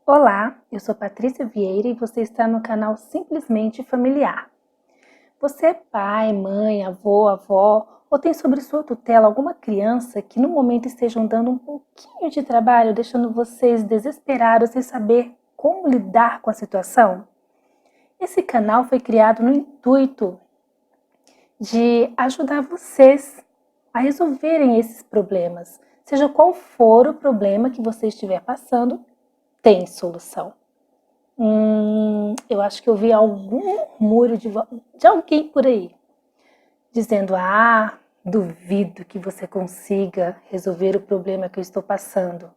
Olá, eu sou Patrícia Vieira e você está no canal Simplesmente Familiar. Você é pai, mãe, avô, avó ou tem sobre sua tutela alguma criança que no momento estejam dando um pouquinho de trabalho, deixando vocês desesperados sem saber como lidar com a situação? Esse canal foi criado no intuito de ajudar vocês a resolverem esses problemas. Seja qual for o problema que você estiver passando, tem solução. Eu acho que eu vi algum murmúrio de alguém por aí, dizendo, duvido que você consiga resolver o problema que eu estou passando.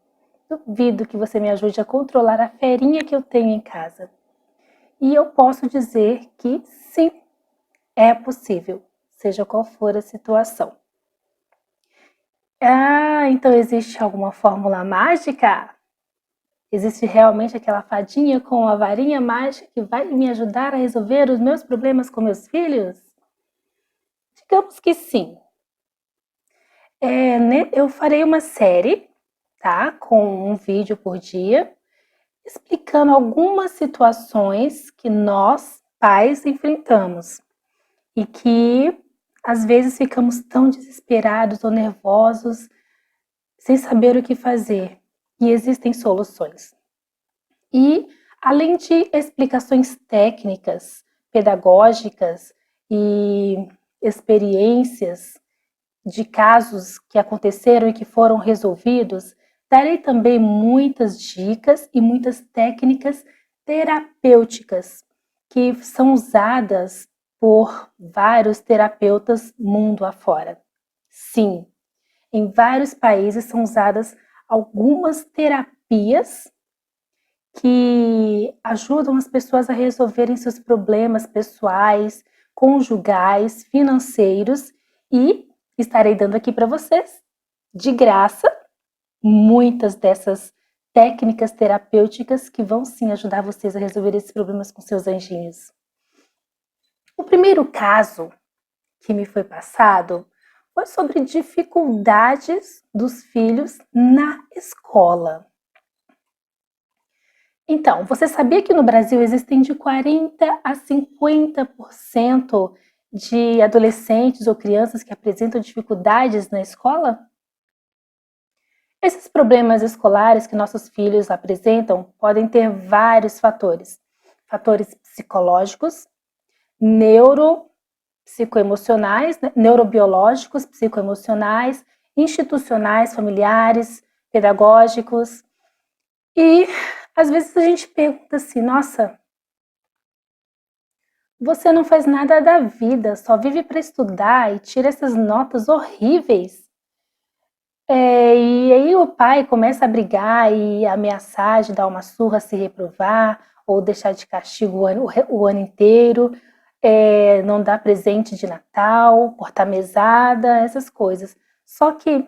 Duvido que você me ajude a controlar a ferinha que eu tenho em casa. E eu posso dizer que sim, é possível, seja qual for a situação. Então existe alguma fórmula mágica? Existe realmente aquela fadinha com a varinha mágica que vai me ajudar a resolver os meus problemas com meus filhos? Digamos que sim. Eu farei uma série, tá? Com um vídeo por dia, explicando algumas situações que nós, pais, enfrentamos e que às vezes ficamos tão desesperados ou nervosos, sem saber o que fazer. E existem soluções. E, além de explicações técnicas, pedagógicas e experiências de casos que aconteceram e que foram resolvidos, darei também muitas dicas e muitas técnicas terapêuticas que são usadas por vários terapeutas mundo afora. Sim, em vários países são usadas algumas terapias que ajudam as pessoas a resolverem seus problemas pessoais, conjugais, financeiros e estarei dando aqui para vocês, de graça, muitas dessas técnicas terapêuticas que vão sim ajudar vocês a resolver esses problemas com seus anjinhos. O primeiro caso que me foi passado foi sobre dificuldades dos filhos na escola. Então, você sabia que no Brasil existem de 40 a 50% de adolescentes ou crianças que apresentam dificuldades na escola? Esses problemas escolares que nossos filhos apresentam podem ter vários fatores. Fatores psicológicos, neuropsicoemocionais, neurobiológicos, psicoemocionais, institucionais, familiares, pedagógicos. E às vezes a gente pergunta assim, nossa, você não faz nada da vida, só vive para estudar e tira essas notas horríveis. E aí o pai começa a brigar e ameaçar de dar uma surra se reprovar, ou deixar de castigo o ano inteiro, não dar presente de Natal, cortar mesada, essas coisas. Só que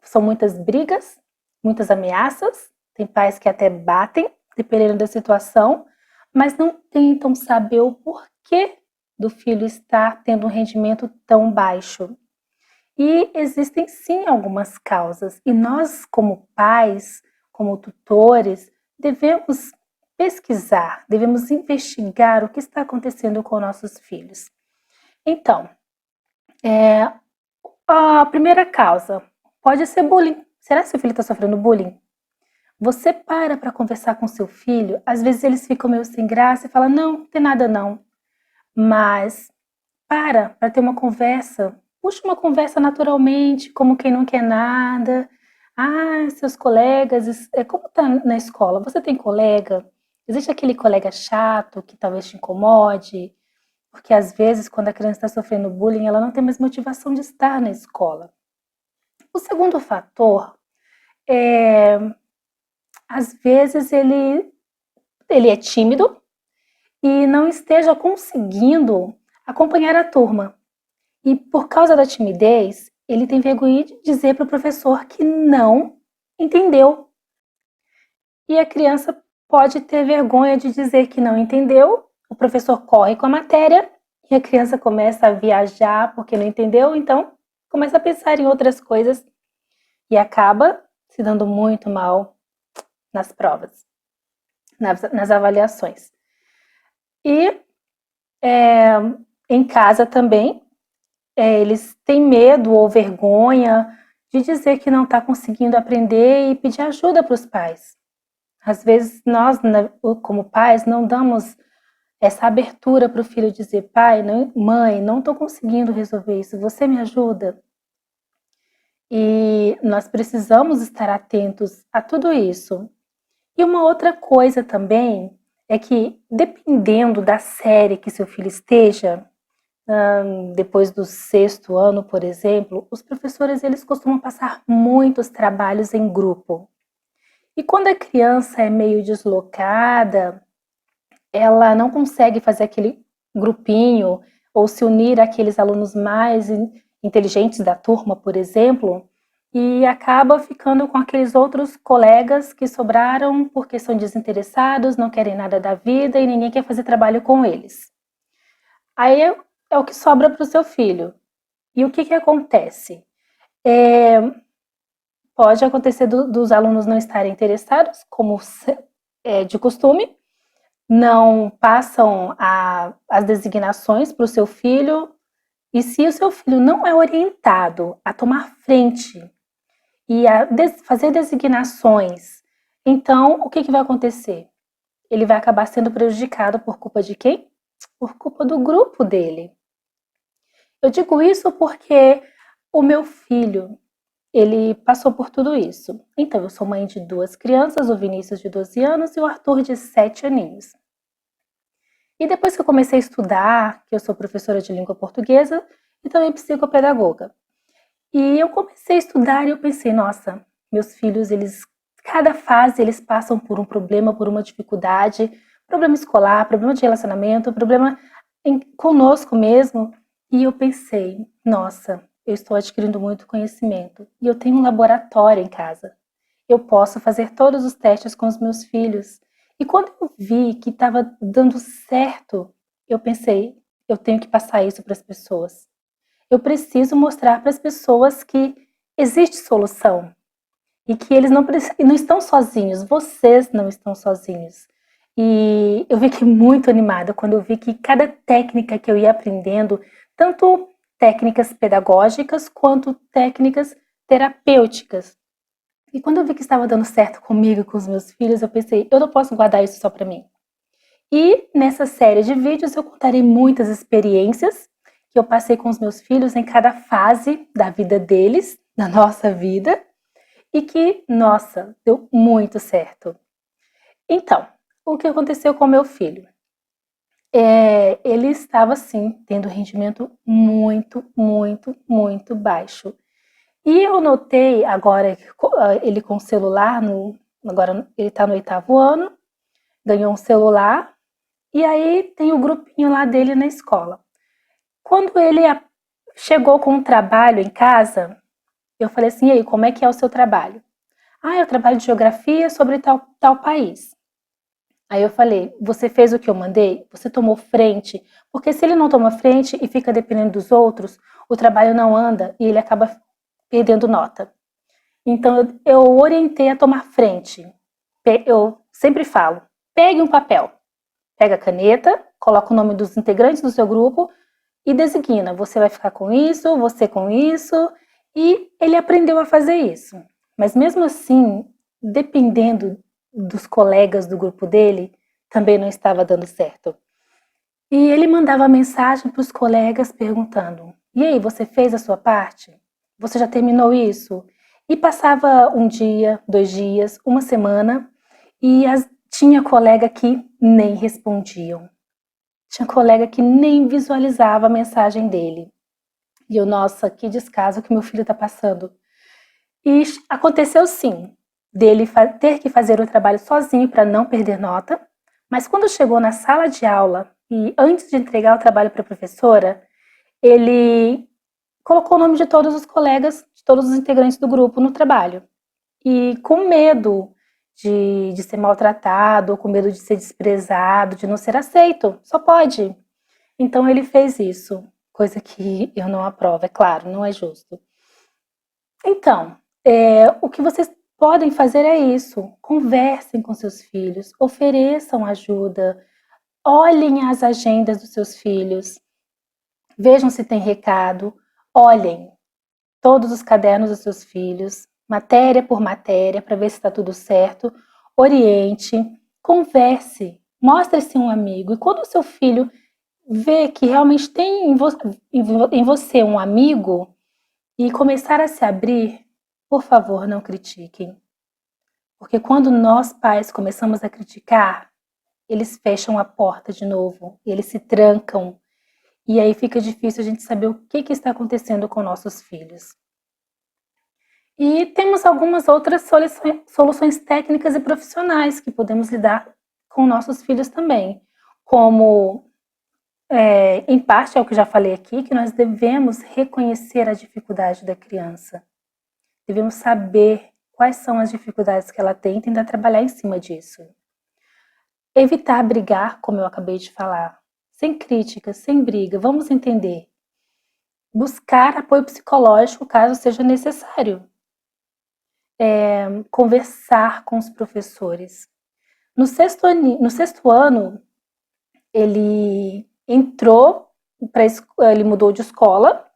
são muitas brigas, muitas ameaças, tem pais que até batem, dependendo da situação, mas não tentam saber o porquê do filho estar tendo um rendimento tão baixo. E existem sim algumas causas, e nós, como pais, como tutores, devemos pesquisar, devemos investigar o que está acontecendo com nossos filhos. Então, a primeira causa pode ser bullying. Será que seu filho está sofrendo bullying? Você para conversar com seu filho, às vezes eles ficam meio sem graça e falam, não tem nada não. Mas para ter uma conversa, puxa uma conversa naturalmente, como quem não quer nada. Seus colegas, como tá na escola? Você tem colega? Existe aquele colega chato que talvez te incomode? Porque às vezes, quando a criança está sofrendo bullying, ela não tem mais motivação de estar na escola. O segundo fator é, às vezes, ele é tímido e não esteja conseguindo acompanhar a turma. E por causa da timidez, ele tem vergonha de dizer para o professor que não entendeu. E a criança pode ter vergonha de dizer que não entendeu, o professor corre com a matéria e a criança começa a viajar porque não entendeu, então começa a pensar em outras coisas e acaba se dando muito mal nas provas. nas avaliações. E em casa também, eles têm medo ou vergonha de dizer que não está conseguindo aprender e pedir ajuda para os pais. Às vezes nós, como pais, não damos essa abertura para o filho dizer: pai, mãe, não estou conseguindo resolver isso, você me ajuda? E nós precisamos estar atentos a tudo isso. E uma outra coisa também é que, dependendo da série que seu filho esteja, depois do 6º ano, por exemplo, os professores eles costumam passar muitos trabalhos em grupo. E quando a criança é meio deslocada, ela não consegue fazer aquele grupinho ou se unir àqueles alunos mais inteligentes da turma, por exemplo, e acaba ficando com aqueles outros colegas que sobraram porque são desinteressados, não querem nada da vida e ninguém quer fazer trabalho com eles. Aí é o que sobra para o seu filho. E o que acontece? Pode acontecer dos alunos não estarem interessados, como é de costume, não passam as designações para o seu filho, e se o seu filho não é orientado a tomar frente e a fazer designações, então o que vai acontecer? Ele vai acabar sendo prejudicado por culpa de quem? Por culpa do grupo dele. Eu digo isso porque o meu filho, ele passou por tudo isso. Então, eu sou mãe de 2 crianças, o Vinícius de 12 anos e o Arthur de 7 aninhos. E depois que eu comecei a estudar, que eu sou professora de língua portuguesa e também psicopedagoga. E eu comecei a estudar e eu pensei, nossa, meus filhos, cada fase eles passam por um problema, por uma dificuldade, problema escolar, problema de relacionamento, problema conosco mesmo. E eu pensei, nossa, eu estou adquirindo muito conhecimento e eu tenho um laboratório em casa. Eu posso fazer todos os testes com os meus filhos. E quando eu vi que estava dando certo, eu pensei, eu tenho que passar isso para as pessoas. Eu preciso mostrar para as pessoas que existe solução e que eles não estão sozinhos, vocês não estão sozinhos. E eu fiquei muito animada quando eu vi que cada técnica que eu ia aprendendo, tanto técnicas pedagógicas quanto técnicas terapêuticas. E quando eu vi que estava dando certo comigo e com os meus filhos, eu pensei, eu não posso guardar isso só para mim. E nessa série de vídeos eu contarei muitas experiências que eu passei com os meus filhos em cada fase da vida deles, da nossa vida, e que, nossa, deu muito certo. Então, o que aconteceu com meu filho? Ele estava, sim, tendo rendimento muito, muito, muito baixo. E eu notei agora, ele com o celular, agora ele está no 8º ano, ganhou um celular, e aí tem o grupinho lá dele na escola. Quando ele chegou com um trabalho em casa, eu falei assim, e aí, como é que é o seu trabalho? Eu trabalho de geografia sobre tal país. Aí eu falei, você fez o que eu mandei? Você tomou frente? Porque se ele não toma frente e fica dependendo dos outros, o trabalho não anda e ele acaba perdendo nota. Então eu orientei a tomar frente. Eu sempre falo, pegue um papel, pega a caneta, coloca o nome dos integrantes do seu grupo e designa, você vai ficar com isso, você com isso, e ele aprendeu a fazer isso. Mas mesmo assim, dependendo dos colegas do grupo dele, também não estava dando certo. E ele mandava mensagem para os colegas perguntando, e aí, você fez a sua parte? Você já terminou isso? E passava um dia, 2 dias, uma semana, e tinha colega que nem respondiam. Tinha colega que nem visualizava a mensagem dele. E eu, nossa, que descaso que meu filho está passando. E aconteceu sim, dele ter que fazer o trabalho sozinho para não perder nota, mas quando chegou na sala de aula e antes de entregar o trabalho para a professora, ele colocou o nome de todos os colegas, de todos os integrantes do grupo no trabalho. E com medo de ser maltratado, ou com medo de ser desprezado, de não ser aceito, só pode. Então ele fez isso, coisa que eu não aprovo, é claro, não é justo. Então, o que vocês podem fazer é isso, conversem com seus filhos, ofereçam ajuda, olhem as agendas dos seus filhos, vejam se tem recado, olhem todos os cadernos dos seus filhos, matéria por matéria, para ver se está tudo certo, oriente, converse, mostre-se um amigo. E quando o seu filho vê que realmente tem em você um amigo e começar a se abrir, por favor, não critiquem. Porque quando nós pais começamos a criticar, eles fecham a porta de novo, eles se trancam, e aí fica difícil a gente saber o que está acontecendo com nossos filhos. E temos algumas outras soluções técnicas e profissionais que podemos lidar com nossos filhos também, como, em parte é o que eu já falei aqui, que nós devemos reconhecer a dificuldade da criança. Devemos saber quais são as dificuldades que ela tem e tentar trabalhar em cima disso. Evitar brigar, como eu acabei de falar, sem crítica, sem briga, vamos entender. Buscar apoio psicológico caso seja necessário. Conversar com os professores. No sexto ano, ele entrou, ele mudou de escola,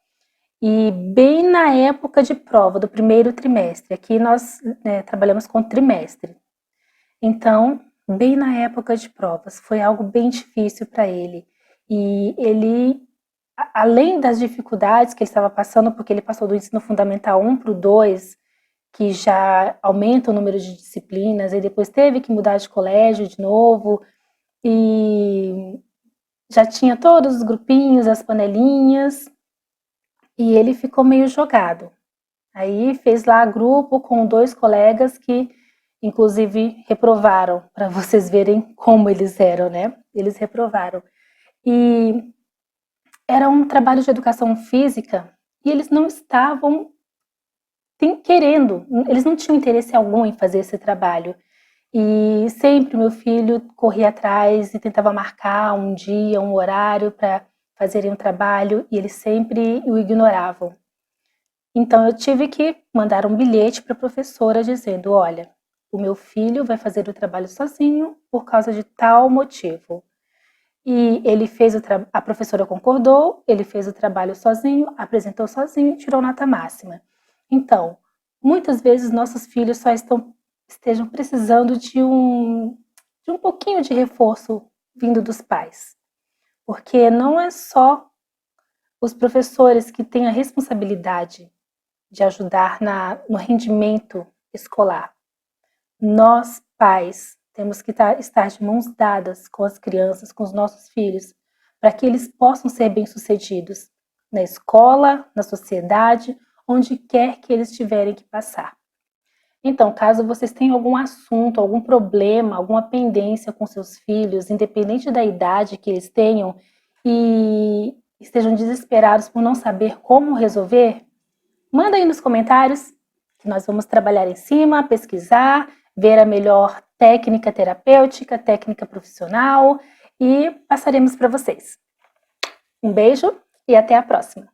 e bem na época de prova do primeiro trimestre, aqui nós trabalhamos com trimestre. Então, bem na época de provas, foi algo bem difícil para ele. E ele, além das dificuldades que ele estava passando, porque ele passou do ensino fundamental 1 para o 2, que já aumenta o número de disciplinas, e depois teve que mudar de colégio de novo, e já tinha todos os grupinhos, as panelinhas, e ele ficou meio jogado. Aí fez lá grupo com 2 colegas que, inclusive, reprovaram, para vocês verem como eles eram, né? Eles reprovaram. E era um trabalho de educação física, e eles não estavam querendo, eles não tinham interesse algum em fazer esse trabalho. E sempre meu filho corria atrás e tentava marcar um dia, um horário para fazerem um trabalho, e eles sempre o ignoravam. Então eu tive que mandar um bilhete para a professora dizendo: olha, o meu filho vai fazer o trabalho sozinho por causa de tal motivo. E ele fez a professora concordou, ele fez o trabalho sozinho, apresentou sozinho e tirou nota máxima. Então, muitas vezes nossos filhos só estejam precisando de um pouquinho de reforço vindo dos pais. Porque não é só os professores que têm a responsabilidade de ajudar no rendimento escolar. Nós, pais, temos que estar de mãos dadas com as crianças, com os nossos filhos, para que eles possam ser bem-sucedidos na escola, na sociedade, onde quer que eles tiverem que passar. Então, caso vocês tenham algum assunto, algum problema, alguma pendência com seus filhos, independente da idade que eles tenham, e estejam desesperados por não saber como resolver, manda aí nos comentários, que nós vamos trabalhar em cima, pesquisar, ver a melhor técnica terapêutica, técnica profissional, e passaremos para vocês. Um beijo e até a próxima!